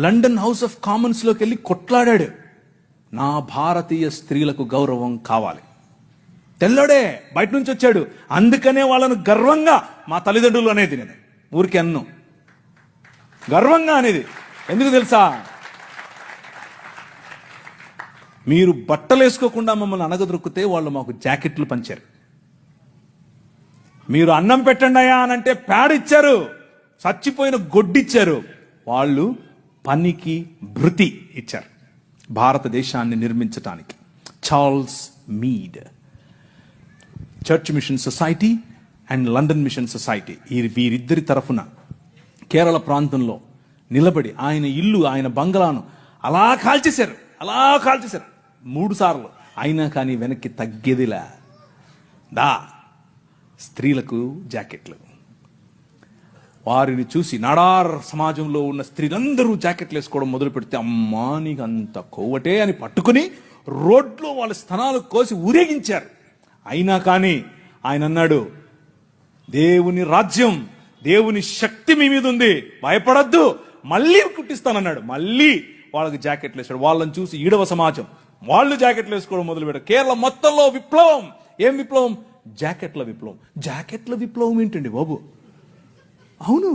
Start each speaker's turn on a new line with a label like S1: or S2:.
S1: London house of Commons లోకి వెళ్ళి కొట్లాడాడు, నా భారతీయ స్త్రీలకు గౌరవం కావాలి. తెల్లోడే బయట నుంచి వచ్చాడు, అందుకనే వాళ్ళను గర్వంగా మా తల్లిదండ్రులు అనేది, నేను ఊరికి అన్ను గర్వంగా అనేది. ఎందుకు తెలుసా? మీరు బట్టలు వేసుకోకుండా మమ్మల్ని అనగదొరికితే వాళ్ళు మాకు జాకెట్లు పంచారు. మీరు అన్నం పెట్టండి అయ్యా అని అంటే ప్యాడ్ ఇచ్చారు, చచ్చిపోయిన గొడ్డిచ్చారు. వాళ్ళు పనికి భృతి ఇచ్చారు భారతదేశాన్ని నిర్మించటానికి. Charles Mead, Church Mission Society and London Mission Society, వీరిద్దరి తరఫున కేరళ ప్రాంతంలో నిలబడి ఆయన ఇల్లు, ఆయన బంగ్లాను అలా కాల్చేశారు 3 సార్లు. అయినా కానీ వెనక్కి తగ్గేదిలా. స్త్రీలకు జాకెట్లు. వారిని చూసి నాడార్ సమాజంలో ఉన్న స్త్రీలందరూ జాకెట్లు వేసుకోవడం మొదలు పెడితే, అమ్మా నీకు అంత కొవ్వటే అని పట్టుకుని రోడ్లో వాళ్ళ స్థనాలు కోసి ఊరేగించారు. అయినా కానీ ఆయన అన్నాడు, దేవుని రాజ్యం, దేవుని శక్తి మీ మీద ఉంది, భయపడద్దు, మళ్ళీ కుట్టిస్తానన్నాడు. మళ్ళీ వాళ్ళకి జాకెట్లు వేసాడు. వాళ్ళని చూసి ఈడవ సమాజం వాళ్ళు జాకెట్లు వేసుకోవడం మొదలు పెట్టారు. కేరళ మొత్తంలో విప్లవం. ఏం విప్లవం? జాకెట్ల విప్లవం. జాకెట్ల విప్లవం ఏంటండి బాబు? అవును